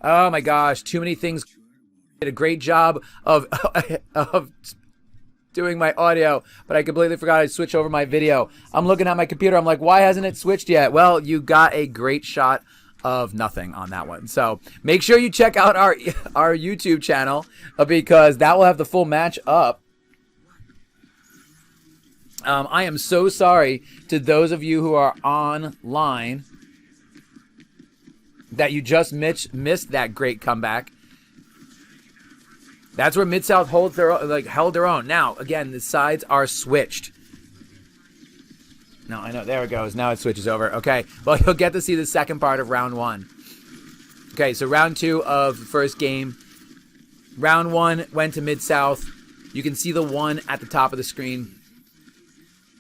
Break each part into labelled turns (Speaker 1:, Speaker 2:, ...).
Speaker 1: Oh my gosh, too many things. Did a great job of of doing my audio, but I completely forgot to switch over my video. I'm looking at my computer. I'm like, why hasn't it switched yet? Well, you got a great shot of nothing on that one. So make sure you check out our YouTube channel because that will have the full match up. I am so sorry to those of you who are online that you just missed that great comeback. That's where MiddSouth held their own. Now, again, the sides are switched. No, I know. There it goes. Now it switches over. Okay. Well, you'll get to see the second part of round one. Okay, so round two of the first game. Round one went to MiddSouth. You can see the one at the top of the screen.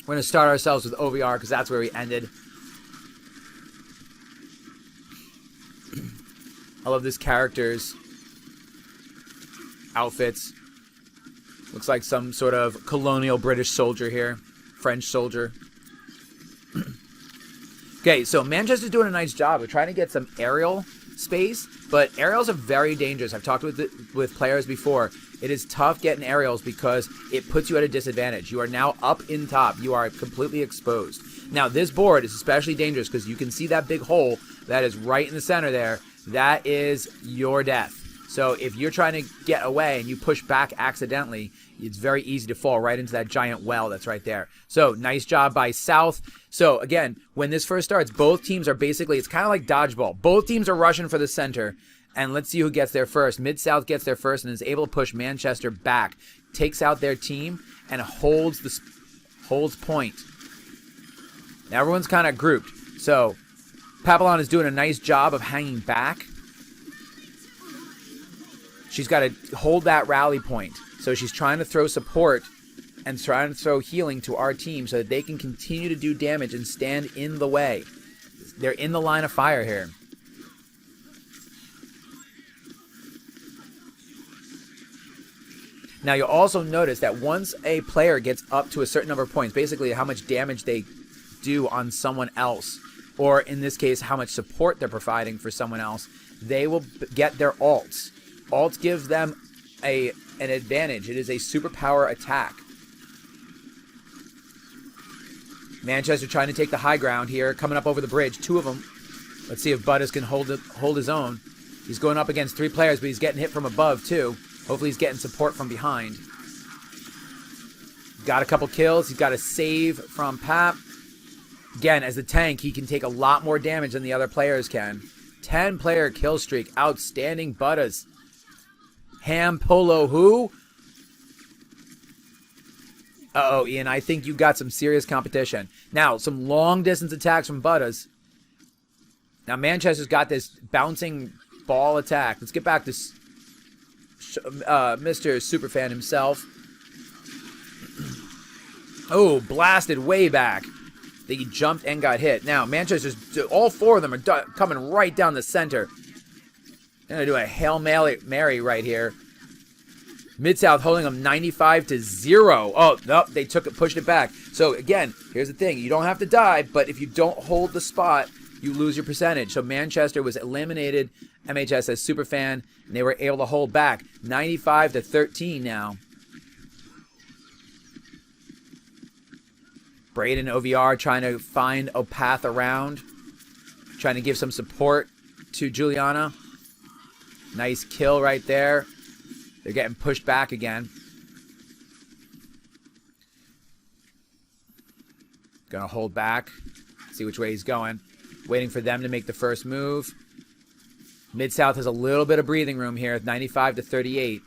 Speaker 1: We're going to start ourselves with OVR because that's where we ended. I love this character's outfits. Looks like some sort of colonial British soldier here. French soldier. Okay, so Manchester's doing a nice job. We're trying to get some aerial space, but aerials are very dangerous. I've talked with players before. It is tough getting aerials because it puts you at a disadvantage. You are now up in top. You are completely exposed. Now, this board is especially dangerous because you can see that big hole that is right in the center there. That is your death. So if you're trying to get away and you push back accidentally, it's very easy to fall right into that giant well that's right there. So nice job by South. So again, when this first starts, both teams are basically, it's kind of like dodgeball. Both teams are rushing for the center. And let's see who gets there first. MiddSouth gets there first and is able to push Manchester back. Takes out their team and holds point. Now everyone's kind of grouped. So Papillon is doing a nice job of hanging back. She's got to hold that rally point. So she's trying to throw support and trying to throw healing to our team so that they can continue to do damage and stand in the way. They're in the line of fire here. Now you'll also notice that once a player gets up to a certain number of points, basically how much damage they do on someone else, or in this case, how much support they're providing for someone else, they will get their ults. Ults gives them an advantage. It is a superpower attack. Manchester trying to take the high ground here, coming up over the bridge. Two of them. Let's see if Butters can hold his own. He's going up against three players, but he's getting hit from above too. Hopefully he's getting support from behind. Got a couple kills. He's got a save from Pap. Again, as the tank, he can take a lot more damage than the other players can. 10-player kill streak. Outstanding Butters. Ham Polo who? Uh-oh, Ian, I think you got some serious competition. Now, some long-distance attacks from Butters. Now, Manchester's got this bouncing ball attack. Let's get back to Mr. Superfan himself. Oh, blasted way back. He jumped and got hit. Now, Manchester's, all four of them are coming right down the center. They're going to do a Hail Mary right here. MiddSouth holding them 95-0. Oh, nope, they pushed it back. So, again, here's the thing. You don't have to die, but if you don't hold the spot, you lose your percentage. So, Manchester was eliminated. MHSS Superfan, and they were able to hold back 95-13 now. Braden OVR trying to find a path around, trying to give some support to Juliana. Nice kill right there. They're getting pushed back again. Gonna hold back, see which way he's going. Waiting for them to make the first move. MiddSouth has a little bit of breathing room here, 95-38.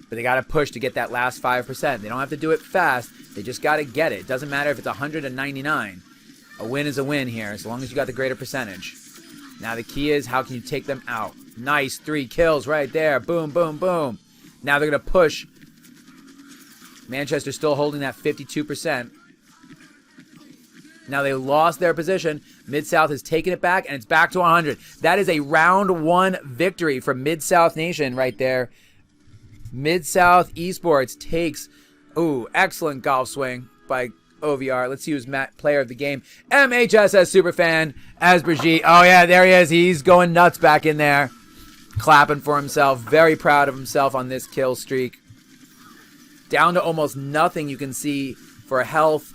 Speaker 1: But they got to push to get that last 5%. They don't have to do it fast. They just got to get it. It doesn't matter if it's 199. A win is a win here, as long as you got the greater percentage. Now the key is, how can you take them out? Nice 3 kills right there. Boom, boom, boom. Now they're going to push. Manchester's still holding that 52%. Now they lost their position. MiddSouth has taken it back, and it's back to 100. That is a round 1 victory for MiddSouth Nation right there. MiddSouth Esports takes, ooh, excellent golf swing by OVR. Let's see who's player of the game. MHSS Superfan as Brigitte. Oh, yeah, there he is. He's going nuts back in there. clapping for himself. Very proud of himself on this kill streak. Down to almost nothing, you can see, for health.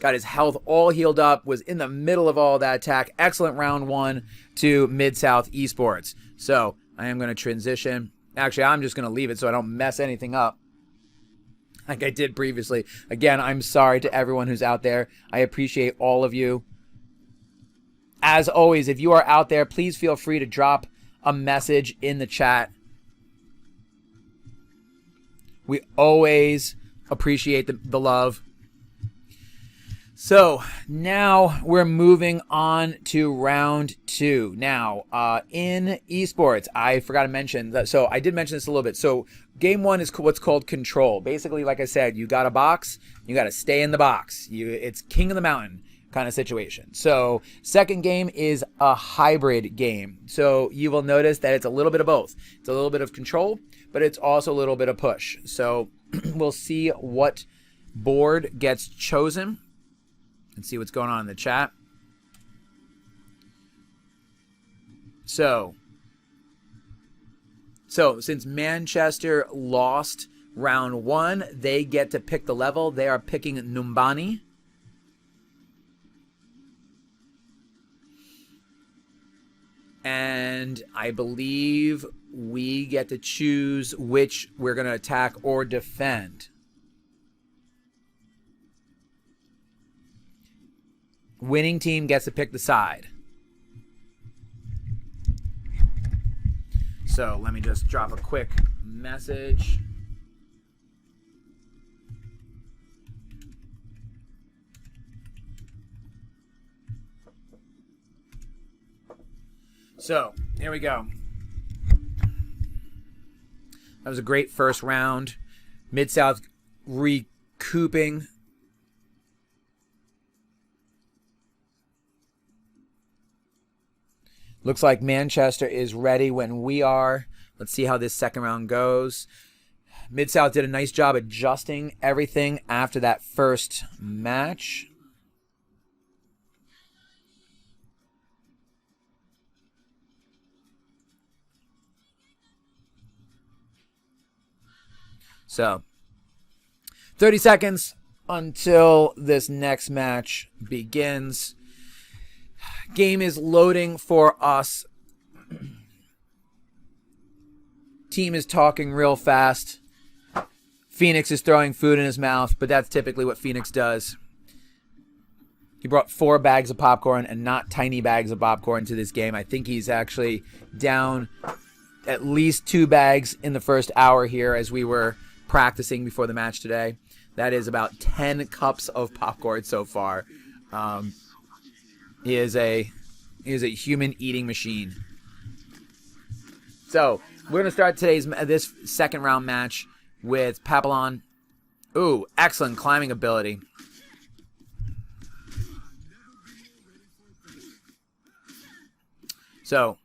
Speaker 1: Got his health all healed up. Was in the middle of all that attack. Excellent round 1 to MiddSouth Esports. So I am going to transition. Actually, I'm just going to leave it so I don't mess anything up like I did previously. Again, I'm sorry to everyone who's out there. I appreciate all of you. As always, if you are out there, please feel free to drop a message in the chat. We always appreciate the love. So now we're moving on to round 2. Now, in esports, I forgot to mention that. So I did mention this a little bit. So game 1 is what's called control. Basically, like I said, you got a box, you got to stay in the box. It's king of the mountain kind of situation. So second game is a hybrid game. So you will notice that it's a little bit of both. It's a little bit of control, but it's also a little bit of push. So we'll see what board gets chosen. And see what's going on in the chat. So since Manchester lost round 1, they get to pick the level. They are picking Numbani. And I believe we get to choose which we're going to attack or defend. Winning team gets to pick the side. So let me just drop a quick message. So here we go. That was a great first round. MiddSouth recouping. Looks like Manchester is ready when we are. Let's see how this second round goes. MiddSouth did a nice job adjusting everything after that first match. So, 30 seconds until this next match begins. Game is loading for us. Team is talking real fast. Phoenix is throwing food in his mouth, but that's typically what Phoenix does. He brought 4 bags of popcorn and not tiny bags of popcorn to this game. I think he's actually down at least 2 bags in the first hour here as we were practicing before the match today. That is about 10 cups of popcorn so far. He is a human eating machine. So we're gonna start this second round match with Papillon. Ooh, excellent climbing ability. So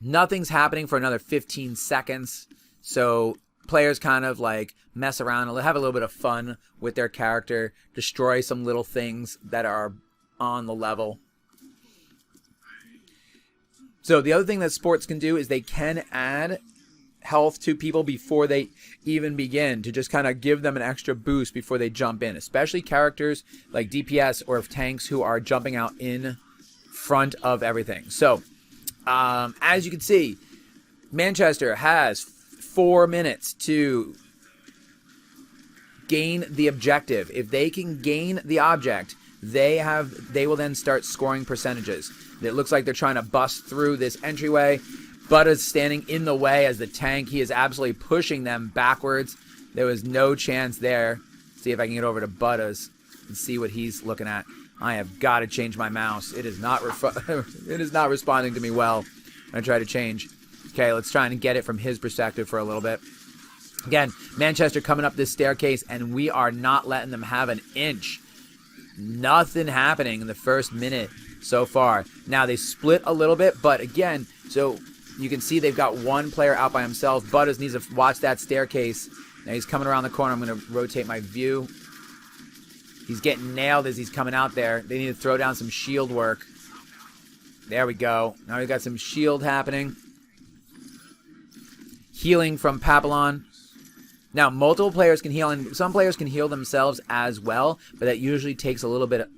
Speaker 1: nothing's happening for another 15 seconds. So players kind of like mess around and have a little bit of fun with their character, destroy some little things that are on the level. So the other thing that sports can do is they can add health to people before they even begin, to just kind of give them an extra boost before they jump in, especially characters like DPS or tanks who are jumping out in front of everything. So as you can see, Manchester has 4 minutes to gain the objective. If they can gain the object, they will then start scoring percentages. It looks like they're trying to bust through this entryway. Butta's standing in the way as the tank. He is absolutely pushing them backwards. There was no chance there. See if I can get over to Butta's and see what he's looking at. I have got to change my mouse. It is not it is not responding to me well. I try to change. Okay, let's try and get it from his perspective for a little bit. Again, Manchester coming up this staircase, and we are not letting them have an inch. Nothing happening in the first minute so far. Now they split a little bit, but again, so you can see they've got one player out by himself. Butters needs to watch that staircase. Now he's coming around the corner. I'm going to rotate my view. He's getting nailed as he's coming out there. They need to throw down some shield work. There we go. Now we got some shield happening. Healing from Papillon. Now, multiple players can heal, and some players can heal themselves as well, but that usually takes a little bit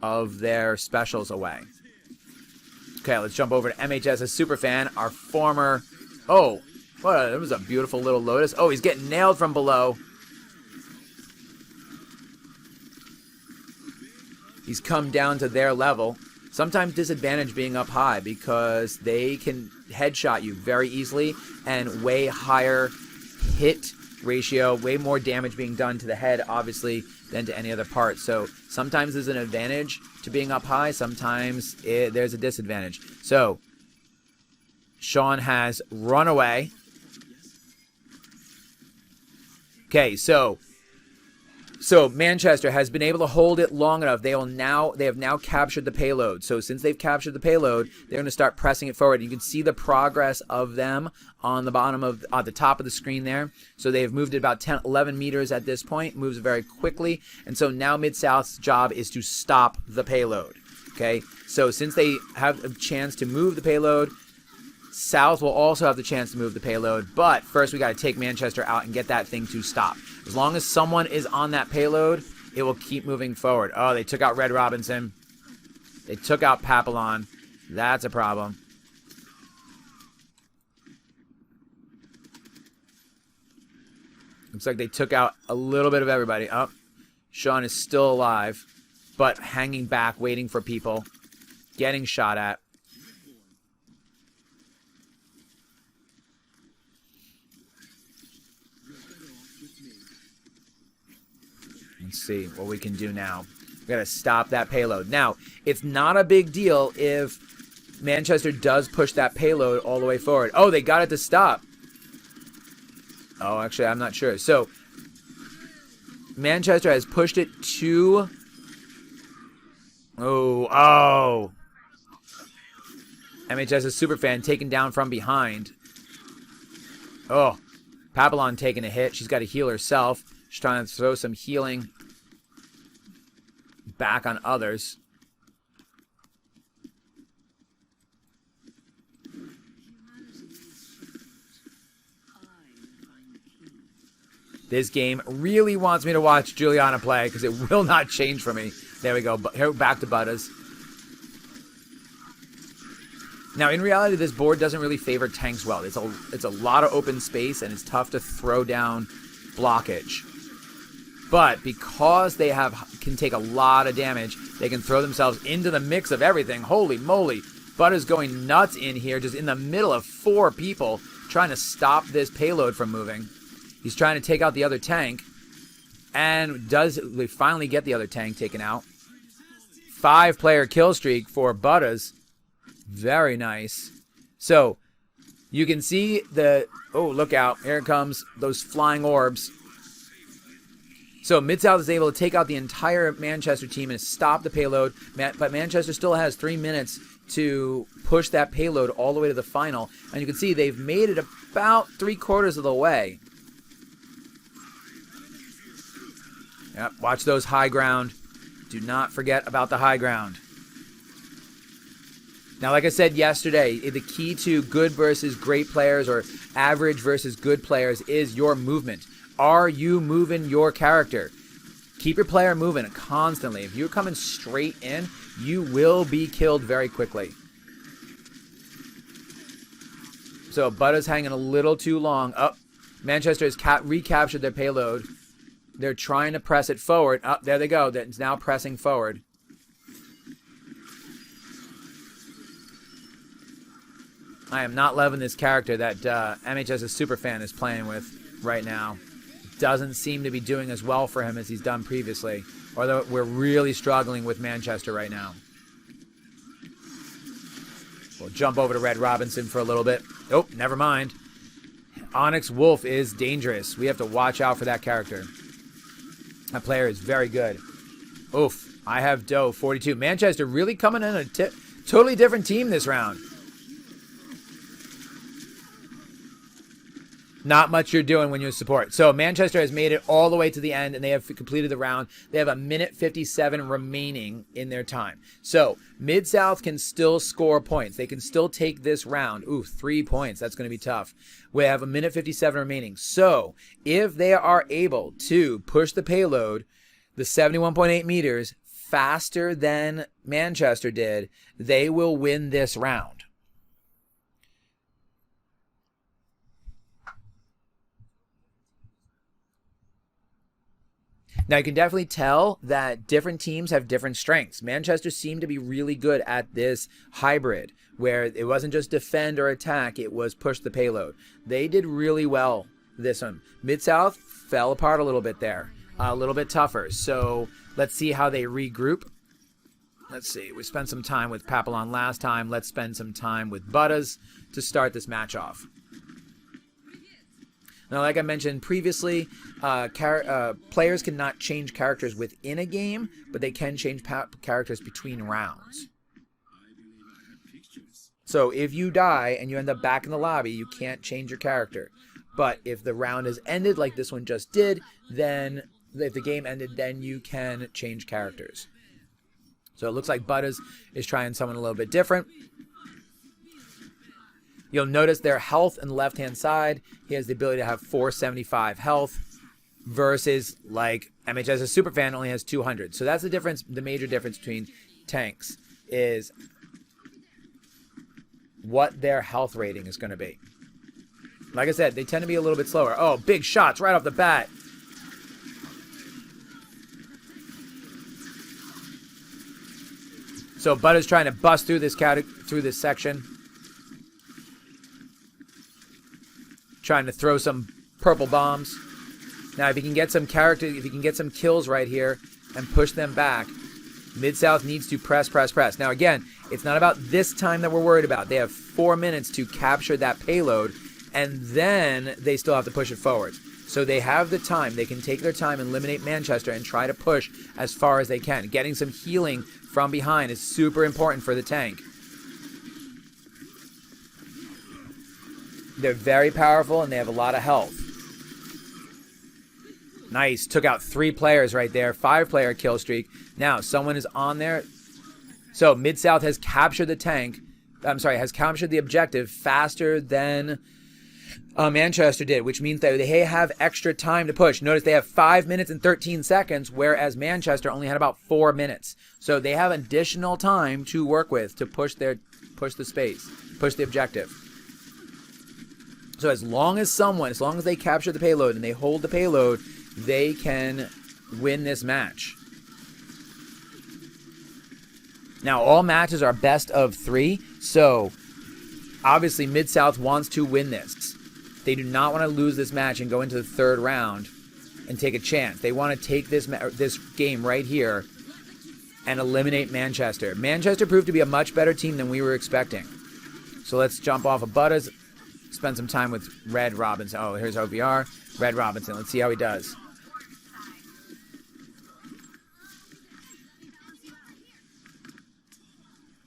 Speaker 1: of their specials away. Okay, let's jump over to MHSS Superfan, our former... Oh, that was a beautiful little Lotus. Oh, he's getting nailed from below. He's come down to their level. Sometimes disadvantage being up high because they can headshot you very easily and way higher hit ratio, way more damage being done to the head, obviously, than to any other part. So sometimes there's an advantage to being up high. Sometimes there's a disadvantage. So Sean has run away. Okay, so Manchester has been able to hold it long enough. They have now captured the payload. So since they've captured the payload, they're going to start pressing it forward. You can see the progress of them on the bottom of the top of the screen there. So they've moved it about 10, 11 meters at this point. Moves very quickly. And so now MiddSouth's job is to stop the payload. Okay, so since they have a chance to move the payload, South will also have the chance to move the payload, but first we got to take Manchester out and get that thing to stop. As long as someone is on that payload, it will keep moving forward. Oh, they took out Red Robinson. They took out Papillon. That's a problem. Looks like they took out a little bit of everybody. Oh, Sean is still alive, but hanging back, waiting for people, getting shot at. Let's see what we can do now. We got to stop that payload. Now, it's not a big deal if Manchester does push that payload all the way forward. Oh, they got it to stop. Oh, actually, I'm not sure. So, Manchester has pushed it to... Oh. MHSS Superfan taken down from behind. Oh, Papillon taking a hit. She's got to heal herself. She's trying to throw some healing back on others. This game really wants me to watch Juliana play because it will not change for me. There we go. Back to Butters. Now, in reality, this board doesn't really favor tanks well. It's a lot of open space, and it's tough to throw down blockage. But because they can take a lot of damage, they can throw themselves into the mix of everything. Holy moly. Butters going nuts in here, just in the middle of 4 people, trying to stop this payload from moving. He's trying to take out the other tank. And we finally get the other tank taken out. 5-player kill streak for Butters. Very nice. So, you can see the... Oh, look out. Here it comes. Those flying orbs. So MiddSouth is able to take out the entire Manchester team and stop the payload. But Manchester still has 3 minutes to push that payload all the way to the final. And you can see they've made it about 3/4 of the way. Yep, watch those high ground. Do not forget about the high ground. Now, like I said yesterday, the key to good versus great players or average versus good players is your movement. Are you moving your character? Keep your player moving constantly. If you're coming straight in, you will be killed very quickly. So, Butta's hanging a little too long. Oh, Manchester has recaptured their payload. They're trying to press it forward. Oh, there they go. It's now pressing forward. I am not loving this character that MHSS Superfan is playing with right now. Doesn't seem to be doing as well for him as he's done previously. Although we're really struggling with Manchester right now. We'll jump over to Red Robinson for a little bit. Oh, never mind. Onyx Wolf is dangerous. We have to watch out for that character. That player is very good. Oof. I have Doe 42. Manchester really coming in a totally different team this round. Not much you're doing when you support. So Manchester has made it all the way to the end, and they have completed the round. They have a minute 57 remaining in their time. So MiddSouth can still score points. They can still take this round. Ooh, 3 points. That's going to be tough. We have a minute 57 remaining. So if they are able to push the payload, the 71.8 meters, faster than Manchester did, they will win this round. Now, you can definitely tell that different teams have different strengths. Manchester seemed to be really good at this hybrid, where it wasn't just defend or attack, it was push the payload. They did really well this one. MiddSouth fell apart a little bit there, a little bit tougher. So let's see how they regroup. Let's see. We spent some time with Papillon last time. Let's spend some time with Buttas to start this match off. Now, like I mentioned previously, players cannot change characters within a game, but they can change characters between rounds. So if you die and you end up back in the lobby, you can't change your character. But if the round has ended, like this one just did, then if the game ended, then you can change characters. So it looks like Buttas is trying someone a little bit different. You'll notice their health on the left-hand side. He has the ability to have 475 health versus, like, MHSS Superfan only has 200. So that's the difference, the major difference between tanks is what their health rating is going to be. Like I said, they tend to be a little bit slower. Oh, big shots right off the bat. So Bud is trying to bust through this section. Trying to throw some purple bombs. Now, if he can get some kills right here and push them back, MiddSouth needs to press. Now, again, it's not about this time that we're worried about. They have 4 minutes to capture that payload, and then they still have to push it forward. So they have the time. They can take their time and eliminate Manchester and try to push as far as they can. Getting some healing from behind is super important for the tank. They're very powerful, and they have a lot of health. Nice. Took out 3 players right there. 5-player kill streak. Now, someone is on there. So, MiddSouth has captured the tank. Has captured the objective faster than Manchester did, which means that they have extra time to push. Notice they have 5 minutes and 13 seconds, whereas Manchester only had about 4 minutes. So, they have additional time to work with to push the objective. So as long as they capture the payload and they hold the payload, they can win this match. Now, all matches are best of 3, so obviously MiddSouth wants to win this. They do not want to lose this match and go into the 3rd round and take a chance. They want to take this game right here and eliminate Manchester. Manchester proved to be a much better team than we were expecting. So let's jump off of Buttas. Spend some time with Red Robinson. Oh, here's OVR. Red Robinson. Let's see how he does.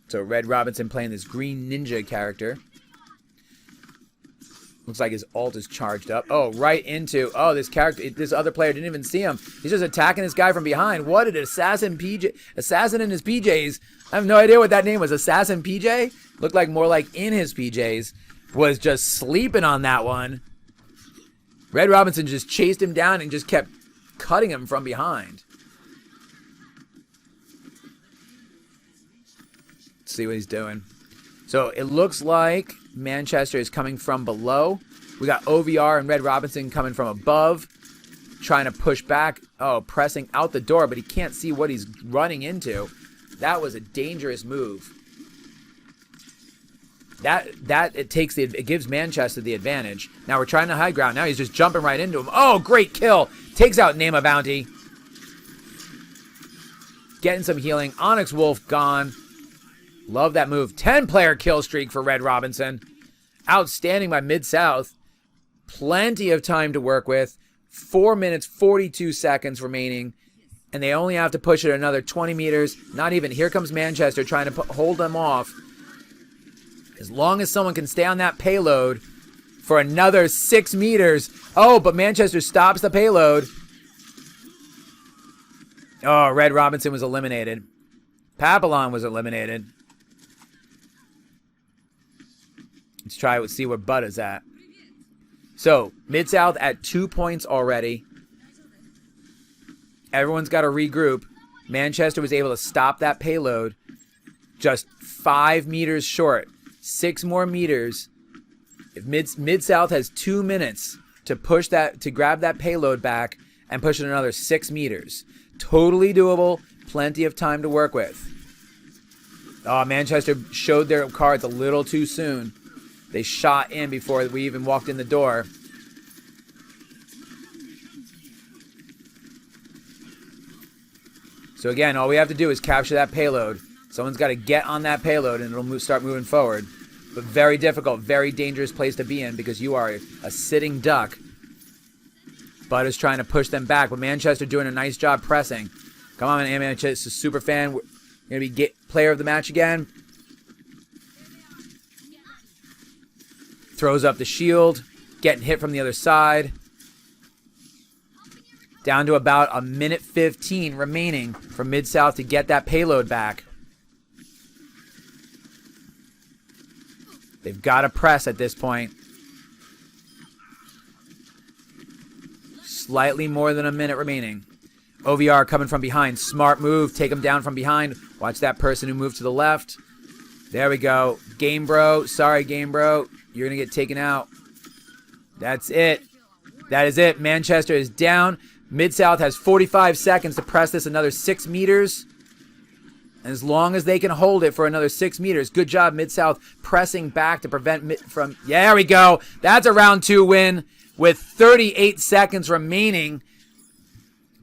Speaker 1: So Red Robinson playing this green ninja character. Looks like his ult is charged up. Oh, right into... Oh, this other player didn't even see him. He's just attacking this guy from behind. What an assassin PJ... Assassin in his PJs. I have no idea what that name was. Assassin PJ? Looked like more like in his PJs. Was just sleeping on that one. Red Robinson just chased him down and just kept cutting him from behind. Let's see what he's doing. So it looks like Manchester is coming from below. We got OVR and Red Robinson coming from above, trying to push back. Oh, pressing out the door, but he can't see what he's running into. That was a dangerous move. It gives Manchester the advantage. Now we're trying to high ground. Now he's just jumping right into him. Oh, great kill. Takes out Nema Bounty. Getting some healing. Onyx Wolf gone. Love that move. 10-player kill streak for Red Robinson. Outstanding by MiddSouth. Plenty of time to work with. 4 minutes, 42 seconds remaining. And they only have to push it another 20 meters. Not even. Here comes Manchester trying to hold them off. As long as someone can stay on that payload for another 6 meters. Oh, but Manchester stops the payload. Oh, Red Robinson was eliminated. Papillon was eliminated. Let's try see where Bud is at. So, MiddSouth at 2 points already. Everyone's got to regroup. Manchester was able to stop that payload just 5 meters short. 6 more meters. If MiddSouth has 2 minutes to push that, to grab that payload back and push it another 6 meters. Totally doable. Plenty of time to work with. Oh, Manchester showed their cards a little too soon. They shot in before we even walked in the door. So again, all we have to do is capture that payload. Someone's got to get on that payload and it'll start moving forward. But very difficult, very dangerous place to be in because you are a sitting duck. Bud is trying to push them back, but Manchester doing a nice job pressing. Come on, MHSS super fan. We're going to be player of the match again. Throws up the shield. Getting hit from the other side. Down to about a minute 15 remaining for MiddSouth to get that payload back. They've got to press at this point. Slightly more than a minute remaining. OVR coming from behind. Smart move. Take him down from behind. Watch that person who moved to the left. There we go. Game Bro. Sorry, Game Bro. You're going to get taken out. That's it. That is it. Manchester is down. MiddSouth has 45 seconds to press this another 6 meters. And as long as they can hold it for another 6 meters. Good job, MiddSouth, pressing back to prevent from... Yeah, there we go. That's a round 2 win with 38 seconds remaining.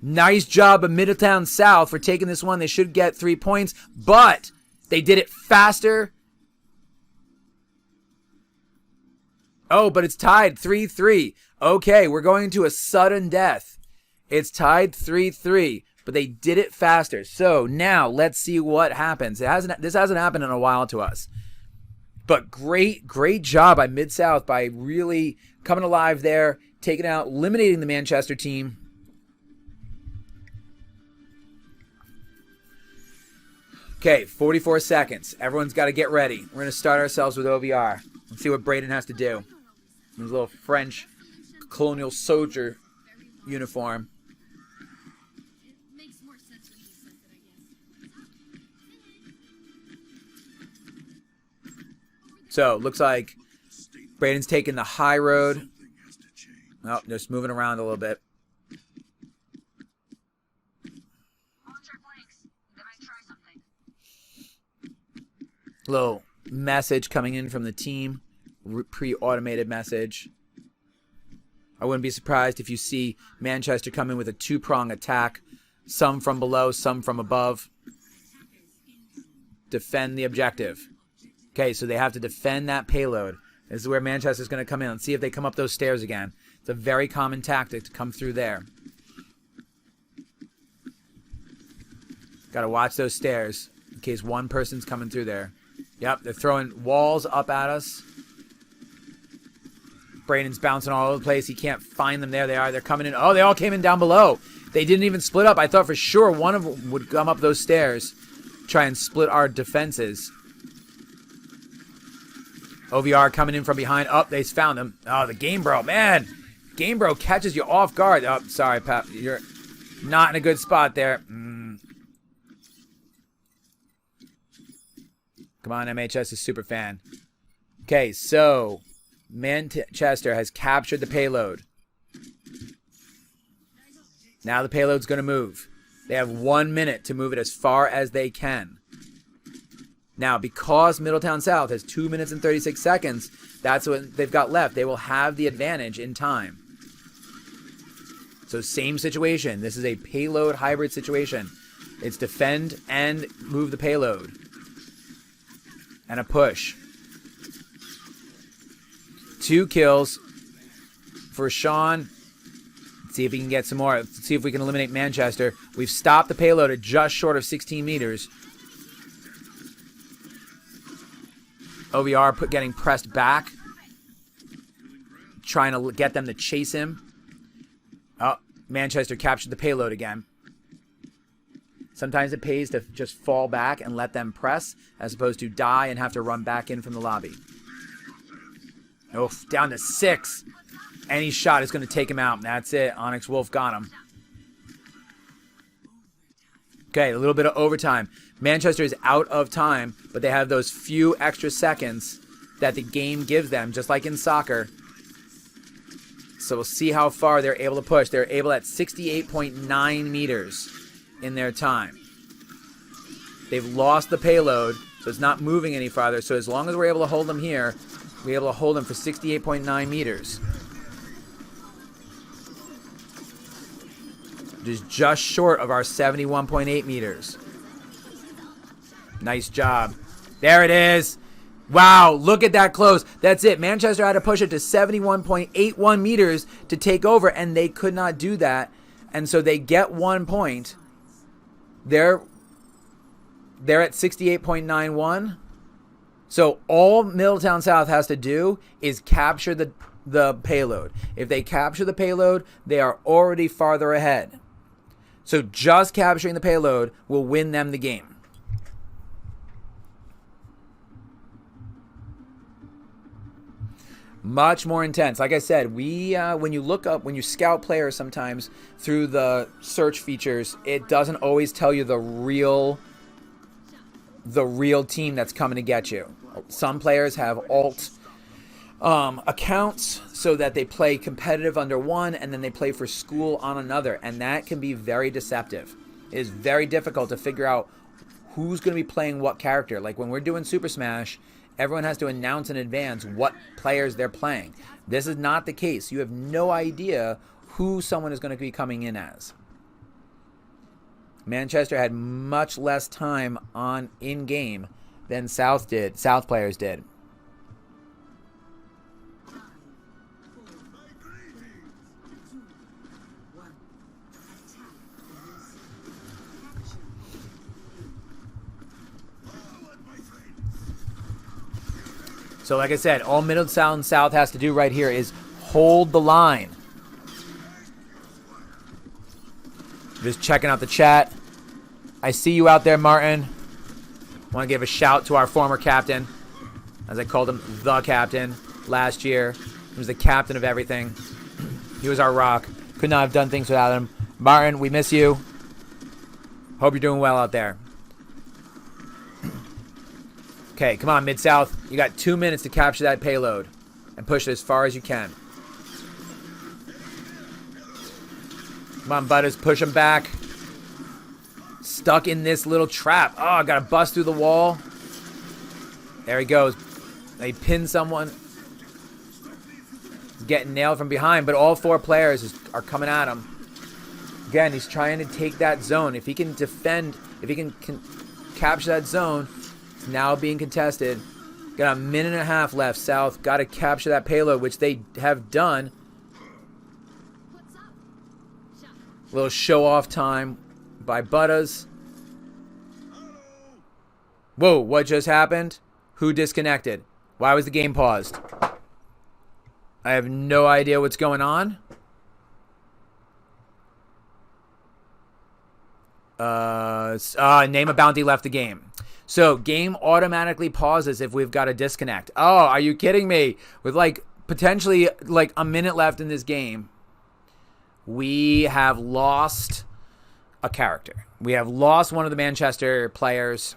Speaker 1: Nice job of Middletown South for taking this one. They should get 3 points, but they did it faster. Oh, but it's tied 3-3. Okay, we're going to a sudden death. It's tied 3-3, but they did it faster. So now let's see what happens. This hasn't happened in a while to us. But great job by MiddSouth by really coming alive there, taking out, eliminating the Manchester team. Okay, 44 seconds. Everyone's got to get ready. We're going to start ourselves with OVR. Let's see what Braden has to do. His little French colonial soldier uniform. So, looks like Braden's taking the high road. Oh, just moving around a little bit. Little message coming in from the team. Pre-automated message. I wouldn't be surprised if you see Manchester come in with a 2-prong attack. Some from below, some from above. Defend the objective. Okay, so they have to defend that payload. This is where Manchester's going to come in. Let's see if they come up those stairs again. It's a very common tactic to come through there. Got to watch those stairs in case one person's coming through there. Yep, they're throwing walls up at us. Braden's bouncing all over the place. He can't find them. There they are. They're coming in. Oh, they all came in down below. They didn't even split up. I thought for sure one of them would come up those stairs. Try and split our defenses. OVR coming in from behind. Oh, they found him. Oh, the Game Bro. Man, Game Bro catches you off guard. Oh, sorry, Pap. You're not in a good spot there. Come on, MHSS super fan. Okay, so Manchester has captured the payload. Now the payload's going to move. They have 1 minute to move it as far as they can. Now, because Middletown South has 2 minutes and 36 seconds, that's what they've got left. They will have the advantage in time. So same situation. This is a payload hybrid situation. It's defend and move the payload. And a push. 2 kills for Sean. Let's see if he can get some more. Let's see if we can eliminate Manchester. We've stopped the payload at just short of 16 meters. OVR getting pressed back. trying to get them to chase him. Oh, Manchester captured the payload again. Sometimes it pays to just fall back and let them press as opposed to die and have to run back in from the lobby. Oof, down to 6. Any shot is going to take him out. That's it. Onyx Wolf got him. Okay, a little bit of overtime. Manchester is out of time, but they have those few extra seconds that the game gives them, just like in soccer. So we'll see how far they're able to push. They're able at 68.9 meters in their time. They've lost the payload, so it's not moving any farther. So as long as we're able to hold them here, we're able to hold them for 68.9 meters. It is just short of our 71.8 meters. Nice job. There it is. Wow, look at that close. That's it. Manchester had to push it to 71.81 meters to take over, and they could not do that. And so they get 1 point. They're at 68.91. So all Middletown South has to do is capture the payload. If they capture the payload, they are already farther ahead. So just capturing the payload will win them the game. Much more intense. Like I said, when you scout players sometimes through the search features, it doesn't always tell you the real team that's coming to get you. Some players have alt accounts so that they play competitive under one and then they play for school on another, and that can be very deceptive. It is very difficult to figure out who's going to be playing what character. Like when we're doing Super Smash, everyone has to announce in advance what players they're playing. This is not the case. You have no idea who someone is going to be coming in as. Manchester had much less time on in-game than South players did. So like I said, all Middletown South has to do right here is hold the line. Just checking out the chat. I see you out there, Martin. Want to give a shout to our former captain, as I called him the captain last year. He was the captain of everything. He was our rock. Could not have done things without him. Martin, we miss you. Hope you're doing well out there. Okay, come on, MiddSouth. You got 2 minutes to capture that payload and push it as far as you can. Come on, Butters, push him back. Stuck in this little trap. Oh, got to bust through the wall. There he goes. They pin someone. He's getting nailed from behind, but all 4 players are coming at him. Again, he's trying to take that zone. If he can defend, if he can capture that zone, it's now being contested. Got a minute and a half left. South got to capture that payload, which they have done. A little show-off time by Butters. Whoa, what just happened? Who disconnected? Why was the game paused? I have no idea what's going on. Name a bounty left the game. So game automatically pauses if we've got a disconnect. Oh, are you kidding me? With like potentially like a minute left in this game, we have lost a character. We have lost one of the Manchester players.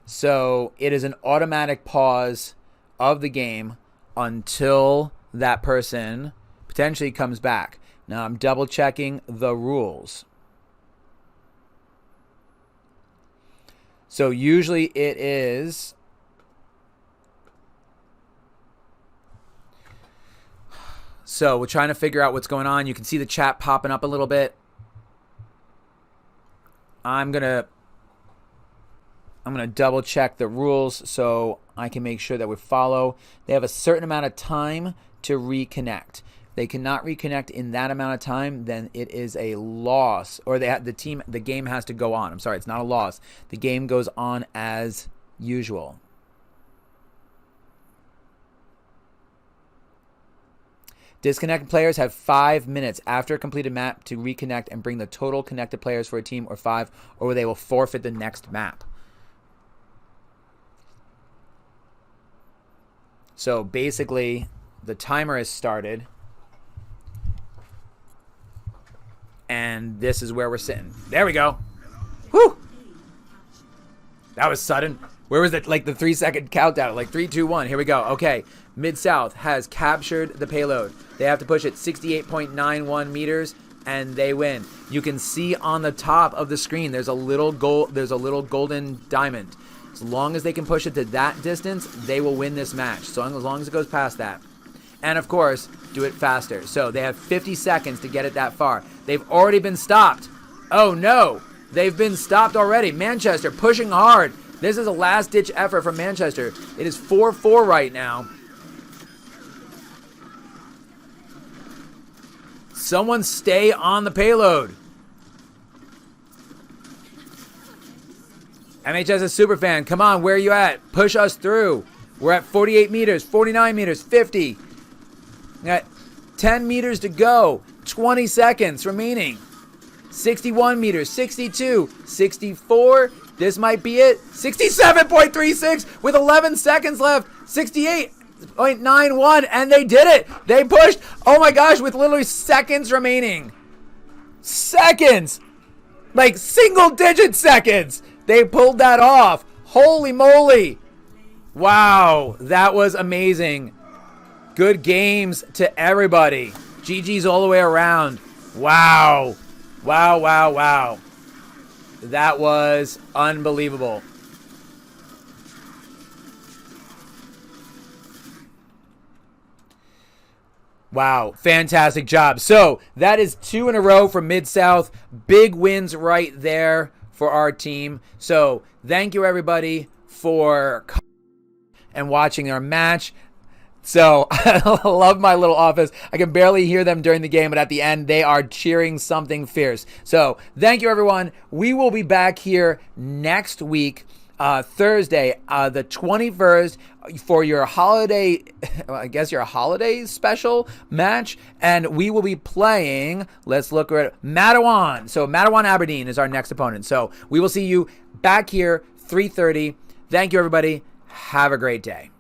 Speaker 1: So it is an automatic pause of the game until that person potentially comes back. Now I'm double checking the rules. So usually it is so we're trying to figure out what's going on. You can see the chat popping up a little bit. I'm gonna double check the rules so I can make sure that we follow. They have a certain amount of time to reconnect. If they cannot reconnect in that amount of time, then it is a loss, or the game has to go on. I'm sorry, it's not a loss. The game goes on as usual. Disconnected players have 5 minutes after a completed map to reconnect and bring the total connected players for a team or 5, or they will forfeit the next map. So basically, the timer has started. And this is where we're sitting. There we go. Whew! That was sudden. Where was it? Like the 3-second countdown. Like 3, 2, 1. Here we go. Okay. MiddSouth has captured the payload. They have to push it 68.91 meters, and they win. You can see on the top of the screen there's a little golden diamond. As long as they can push it to that distance, they will win this match. So as long as it goes past that. And of course, do it faster. So they have 50 seconds to get it that far. They've already been stopped. Oh no, they've been stopped already. Manchester pushing hard. This is a last-ditch effort from Manchester. It is 4-4 right now. Someone stay on the payload. MHSS Superfan, come on, where are you at? Push us through. We're at 48 meters, 49 meters, 50. We got 10 meters to go. 20 seconds remaining. 61 meters, 62, 64. This might be it. 67.36 with 11 seconds left. 68.91, and they did it. They pushed. Oh my gosh, with literally seconds remaining. Seconds. Like single-digit seconds. They pulled that off. Holy moly. Wow, that was amazing. Good games to everybody. GG's all the way around. Wow. Wow, wow, wow. That was unbelievable. Wow, fantastic job. So that is 2 in a row for MiddSouth. Big wins right there for our team. So thank you everybody for and watching our match. So I love my little office. I can barely hear them during the game, but at the end, they are cheering something fierce. So thank you, everyone. We will be back here next week, Thursday, the 21st, for your holiday, I guess your holiday special match. And we will be playing, let's look at Madawan. So Madawan Aberdeen is our next opponent. So we will see you back here, 3:30. Thank you, everybody. Have a great day.